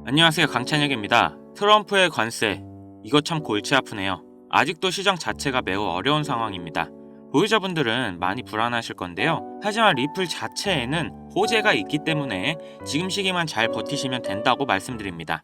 안녕하세요, 강찬혁입니다. 트럼프의 관세, 이거 참 골치 아프네요. 아직도 시장 자체가 매우 어려운 상황입니다. 보유자분들은 많이 불안하실 건데요. 하지만 리플 자체에는 호재가 있기 때문에 지금 시기만 잘 버티시면 된다고 말씀드립니다.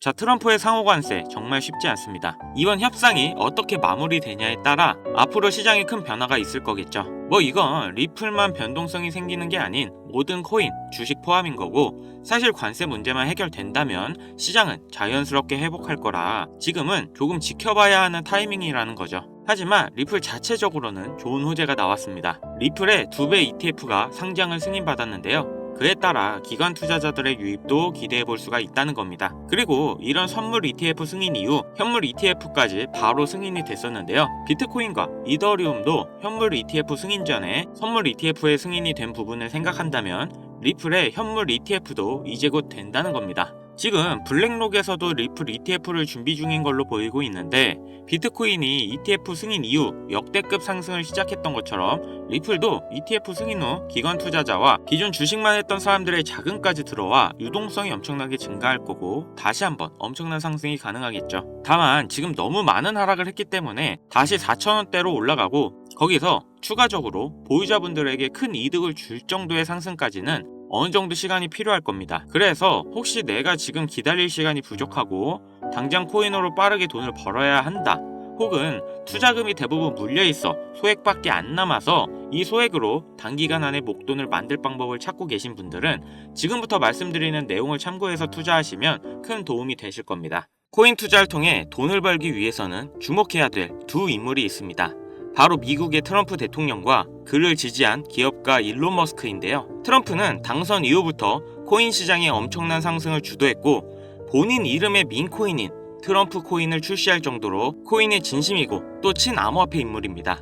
자, 트럼프의 상호관세 정말 쉽지 않습니다. 이번 협상이 어떻게 마무리되냐에 따라 앞으로 시장에 큰 변화가 있을 거겠죠. 이건 리플만 변동성이 생기는 게 아닌 모든 코인, 주식 포함인 거고, 사실 관세 문제만 해결된다면 시장은 자연스럽게 회복할 거라 지금은 조금 지켜봐야 하는 타이밍이라는 거죠. 하지만 리플 자체적으로는 좋은 호재가 나왔습니다. 리플의 2배 ETF가 상장을 승인받았는데요. 그에 따라 기관 투자자들의 유입도 기대해 볼 수가 있다는 겁니다. 그리고 이런 선물 ETF 승인 이후 현물 ETF까지 바로 승인이 됐었는데요. 비트코인과 이더리움도 현물 ETF 승인 전에 선물 ETF의 승인이 된 부분을 생각한다면 리플의 현물 ETF도 이제 곧 된다는 겁니다. 지금 블랙록에서도 리플 ETF를 준비 중인 걸로 보이고 있는데, 비트코인이 ETF 승인 이후 역대급 상승을 시작했던 것처럼 리플도 ETF 승인 후 기관 투자자와 기존 주식만 했던 사람들의 자금까지 들어와 유동성이 엄청나게 증가할 거고, 다시 한번 엄청난 상승이 가능하겠죠. 다만 지금 너무 많은 하락을 했기 때문에 다시 4,000원대로 올라가고, 거기서 추가적으로 보유자분들에게 큰 이득을 줄 정도의 상승까지는 어느 정도 시간이 필요할 겁니다. 그래서 혹시 내가 지금 기다릴 시간이 부족하고 당장 코인으로 빠르게 돈을 벌어야 한다, 혹은 투자금이 대부분 물려있어 소액밖에 안 남아서 이 소액으로 단기간 안에 목돈을 만들 방법을 찾고 계신 분들은 지금부터 말씀드리는 내용을 참고해서 투자하시면 큰 도움이 되실 겁니다. 코인 투자를 통해 돈을 벌기 위해서는 주목해야 될 두 인물이 있습니다. 바로 미국의 트럼프 대통령과 그를 지지한 기업가 일론 머스크인데요. 트럼프는 당선 이후부터 코인 시장의 엄청난 상승을 주도했고, 본인 이름의 밈코인인 트럼프 코인을 출시할 정도로 코인의 진심이고 또 친암호화폐 인물입니다.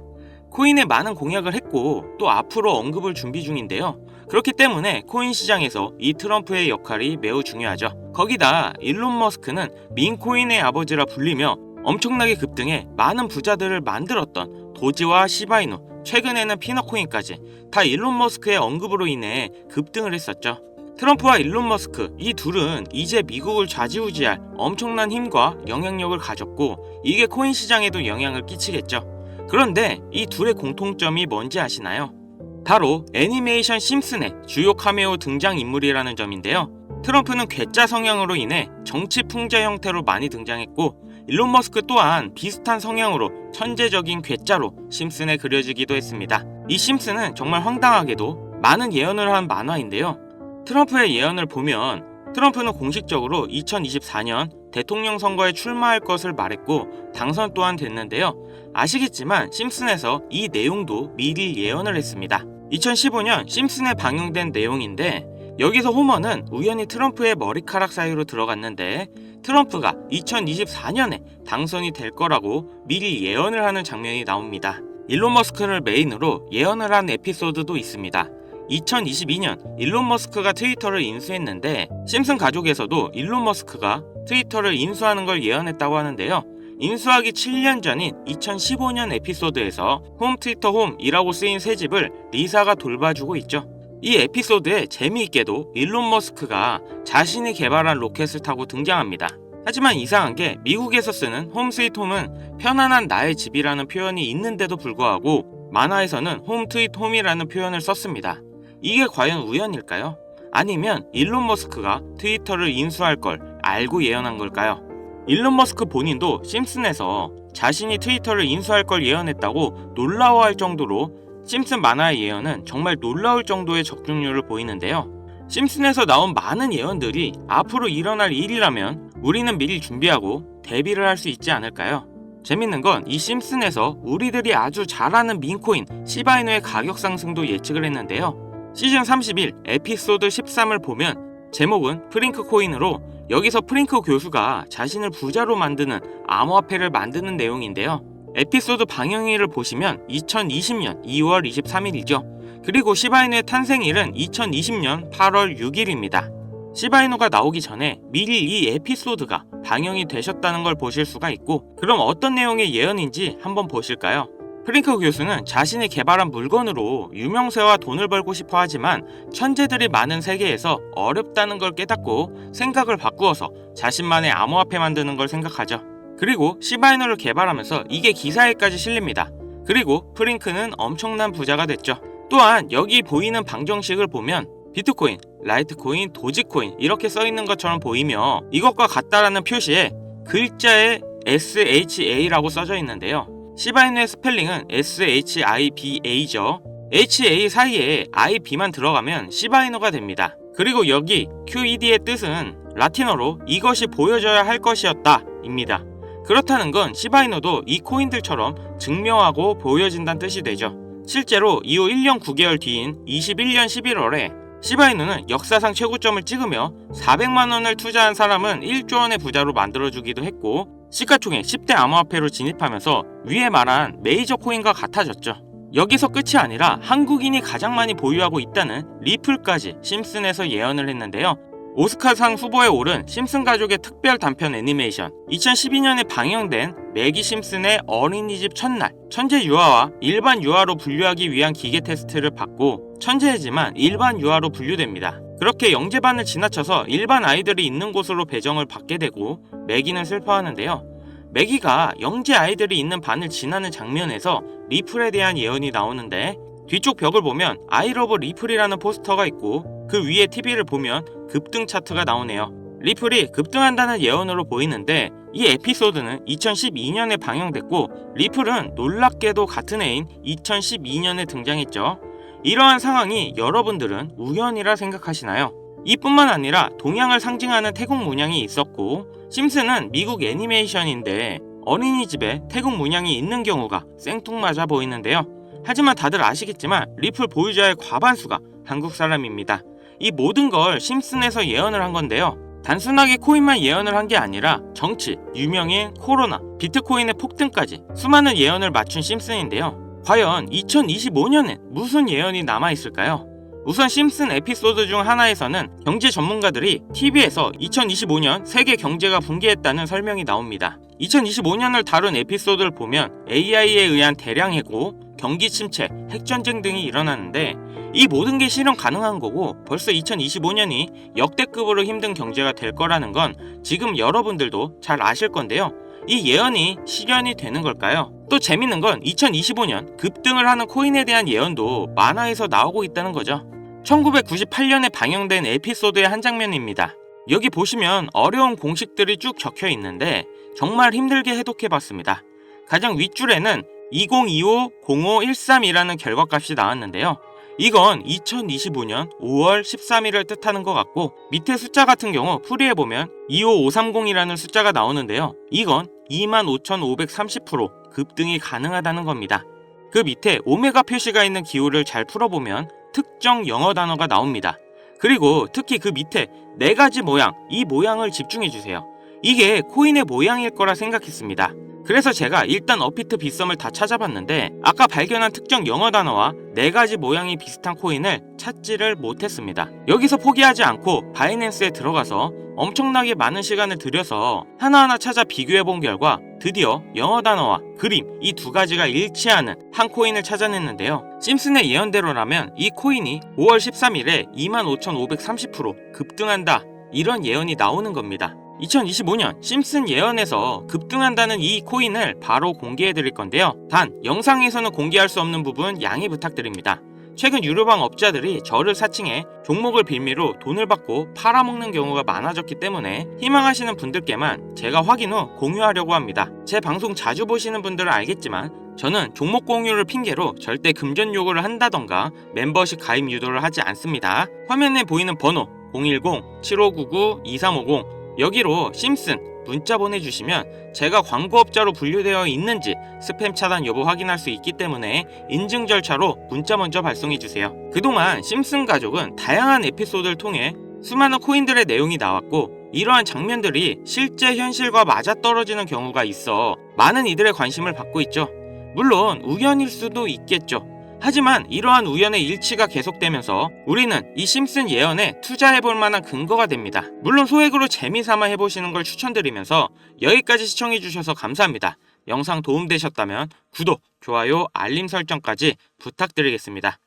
코인에 많은 공약을 했고 또 앞으로 언급을 준비 중인데요. 그렇기 때문에 코인 시장에서 이 트럼프의 역할이 매우 중요하죠. 거기다 일론 머스크는 밈코인의 아버지라 불리며 엄청나게 급등해 많은 부자들을 만들었던 도지와 시바이누, 최근에는 피너코인까지 다 일론 머스크의 언급으로 인해 급등을 했었죠. 트럼프와 일론 머스크, 이 둘은 이제 미국을 좌지우지할 엄청난 힘과 영향력을 가졌고, 이게 코인 시장에도 영향을 끼치겠죠. 그런데 이 둘의 공통점이 뭔지 아시나요? 바로 애니메이션 심슨의 주요 카메오 등장인물이라는 점인데요. 트럼프는 괴짜 성향으로 인해 정치 풍자 형태로 많이 등장했고, 일론 머스크 또한 비슷한 성향으로 천재적인 괴짜로 심슨에 그려지기도 했습니다. 이 심슨은 정말 황당하게도 많은 예언을 한 만화인데요. 트럼프의 예언을 보면 트럼프는 공식적으로 2024년 대통령 선거에 출마할 것을 말했고 당선 또한 됐는데요. 아시겠지만 심슨에서 이 내용도 미리 예언을 했습니다. 2015년 심슨에 방영된 내용인데, 여기서 호머는 우연히 트럼프의 머리카락 사이로 들어갔는데 트럼프가 2024년에 당선이 될 거라고 미리 예언을 하는 장면이 나옵니다. 일론 머스크를 메인으로 예언을 한 에피소드도 있습니다. 2022년 일론 머스크가 트위터를 인수했는데, 심슨 가족에서도 일론 머스크가 트위터를 인수하는 걸 예언했다고 하는데요. 인수하기 7년 전인 2015년 에피소드에서 홈 트위터 홈이라고 쓰인 새 집을 리사가 돌봐주고 있죠. 이 에피소드에 재미있게도 일론 머스크가 자신이 개발한 로켓을 타고 등장합니다. 하지만 이상한 게 미국에서 쓰는 홈 스위트 홈은 편안한 나의 집이라는 표현이 있는데도 불구하고 만화에서는 홈 트윗 홈이라는 표현을 썼습니다. 이게 과연 우연일까요? 아니면 일론 머스크가 트위터를 인수할 걸 알고 예언한 걸까요? 일론 머스크 본인도 심슨에서 자신이 트위터를 인수할 걸 예언했다고 놀라워할 정도로 심슨 만화의 예언은 정말 놀라울 정도의 적중률을 보이는데요. 심슨에서 나온 많은 예언들이 앞으로 일어날 일이라면 우리는 미리 준비하고 대비를 할 수 있지 않을까요? 재밌는 건 이 심슨에서 우리들이 아주 잘 아는 밈코인 시바이누의 가격 상승도 예측을 했는데요. 시즌 31 에피소드 13을 보면 제목은 프링크 코인으로, 여기서 프링크 교수가 자신을 부자로 만드는 암호화폐를 만드는 내용인데요. 에피소드 방영일을 보시면 2020년 2월 23일이죠. 그리고 시바이누의 탄생일은 2020년 8월 6일입니다. 시바이누가 나오기 전에 미리 이 에피소드가 방영이 되셨다는 걸 보실 수가 있고, 그럼 어떤 내용의 예언인지 한번 보실까요? 프링크 교수는 자신이 개발한 물건으로 유명세와 돈을 벌고 싶어 하지만 천재들이 많은 세계에서 어렵다는 걸 깨닫고 생각을 바꾸어서 자신만의 암호화폐 만드는 걸 생각하죠. 그리고 시바이누를 개발하면서 이게 기사에까지 실립니다. 그리고 프링크는 엄청난 부자가 됐죠. 또한 여기 보이는 방정식을 보면 비트코인, 라이트코인, 도지코인 이렇게 써있는 것처럼 보이며 이것과 같다라는 표시에 글자에 SHA라고 써져 있는데요. 시바이누의 스펠링은 SHIBA죠. HA 사이에 IB만 들어가면 시바이누가 됩니다. 그리고 여기 QED의 뜻은 라틴어로 이것이 보여져야 할 것이었다 입니다. 그렇다는 건 시바이누도 이 코인들처럼 증명하고 보여진다는 뜻이 되죠. 실제로 이후 1년 9개월 뒤인 21년 11월에 시바이누는 역사상 최고점을 찍으며 400만원을 투자한 사람은 1조 원의 부자로 만들어주기도 했고, 시가총액 10대 암호화폐로 진입하면서 위에 말한 메이저 코인과 같아졌죠. 여기서 끝이 아니라 한국인이 가장 많이 보유하고 있다는 리플까지 심슨에서 예언을 했는데요. 오스카상 후보에 오른 심슨 가족의 특별 단편 애니메이션, 2012년에 방영된 매기 심슨의 어린이집 첫날, 천재 유아와 일반 유아로 분류하기 위한 기계 테스트를 받고 천재이지만 일반 유아로 분류됩니다. 그렇게 영재반을 지나쳐서 일반 아이들이 있는 곳으로 배정을 받게 되고 매기는 슬퍼하는데요. 매기가 영재 아이들이 있는 반을 지나는 장면에서 리플에 대한 예언이 나오는데, 뒤쪽 벽을 보면 I love 리플이라는 포스터가 있고 그 위에 TV를 보면 급등 차트가 나오네요. 리플이 급등한다는 예언으로 보이는데, 이 에피소드는 2012년에 방영됐고 리플은 놀랍게도 같은 해인 2012년에 등장했죠. 이러한 상황이 여러분들은 우연이라 생각하시나요? 이뿐만 아니라 동양을 상징하는 태국 문양이 있었고, 심슨은 미국 애니메이션인데 어린이집에 태국 문양이 있는 경우가 생뚱맞아 보이는데요. 하지만 다들 아시겠지만 리플 보유자의 과반수가 한국 사람입니다. 이 모든 걸 심슨에서 예언을 한 건데요. 단순하게 코인만 예언을 한 게 아니라 정치, 유명인, 코로나, 비트코인의 폭등까지 수많은 예언을 맞춘 심슨인데요. 과연 2025년엔 무슨 예언이 남아있을까요? 우선 심슨 에피소드 중 하나에서는 경제 전문가들이 TV에서 2025년 세계 경제가 붕괴했다는 설명이 나옵니다. 2025년을 다룬 에피소드를 보면 AI에 의한 대량 해고, 경기 침체, 핵전쟁 등이 일어나는데, 이 모든 게 실현 가능한 거고 벌써 2025년이 역대급으로 힘든 경제가 될 거라는 건 지금 여러분들도 잘 아실 건데요. 이 예언이 실현이 되는 걸까요? 또 재밌는 건 2025년 급등을 하는 코인에 대한 예언도 만화에서 나오고 있다는 거죠. 1998년에 방영된 에피소드의 한 장면입니다. 여기 보시면 어려운 공식들이 쭉 적혀 있는데 정말 힘들게 해독해봤습니다. 가장 윗줄에는 2025-0513이라는 결과값이 나왔는데요. 이건 2025년 5월 13일을 뜻하는 것 같고, 밑에 숫자 같은 경우 풀이해보면 25530이라는 숫자가 나오는데요. 이건 25,530% 급등이 가능하다는 겁니다. 그 밑에 오메가 표시가 있는 기호를 잘 풀어보면 특정 영어 단어가 나옵니다. 그리고 특히 그 밑에 4가지 모양, 이 모양을 집중해주세요. 이게 코인의 모양일 거라 생각했습니다. 그래서 제가 일단 업비트 빗썸을 다 찾아봤는데 아까 발견한 특정 영어 단어와 4가지 모양이 비슷한 코인을 찾지를 못했습니다. 여기서 포기하지 않고 바이낸스에 들어가서 엄청나게 많은 시간을 들여서 하나하나 찾아 비교해본 결과 드디어 영어 단어와 그림 이 2가지가 일치하는 한 코인을 찾아냈는데요. 심슨의 예언대로라면 이 코인이 5월 13일에 25,530% 급등한다, 이런 예언이 나오는 겁니다. 2025년 심슨 예언에서 급등한다는 이 코인을 바로 공개해 드릴 건데요. 단 영상에서는 공개할 수 없는 부분 양해 부탁드립니다. 최근 유료방 업자들이 저를 사칭해 종목을 빌미로 돈을 받고 팔아먹는 경우가 많아졌기 때문에 희망하시는 분들께만 제가 확인 후 공유하려고 합니다. 제 방송 자주 보시는 분들은 알겠지만 저는 종목 공유를 핑계로 절대 금전 요구를 한다던가 멤버십 가입 유도를 하지 않습니다. 화면에 보이는 번호 010-7599-2350 여기로 심슨 문자 보내주시면 제가 광고업자로 분류되어 있는지 스팸 차단 여부 확인할 수 있기 때문에 인증 절차로 문자 먼저 발송해주세요. 그동안 심슨 가족은 다양한 에피소드를 통해 수많은 코인들의 내용이 나왔고 이러한 장면들이 실제 현실과 맞아떨어지는 경우가 있어 많은 이들의 관심을 받고 있죠. 물론 우연일 수도 있겠죠. 하지만 이러한 우연의 일치가 계속되면서 우리는 이 심슨 예언에 투자해볼 만한 근거가 됩니다. 물론 소액으로 재미삼아 해보시는 걸 추천드리면서 여기까지 시청해주셔서 감사합니다. 영상 도움되셨다면 구독, 좋아요, 알림 설정까지 부탁드리겠습니다.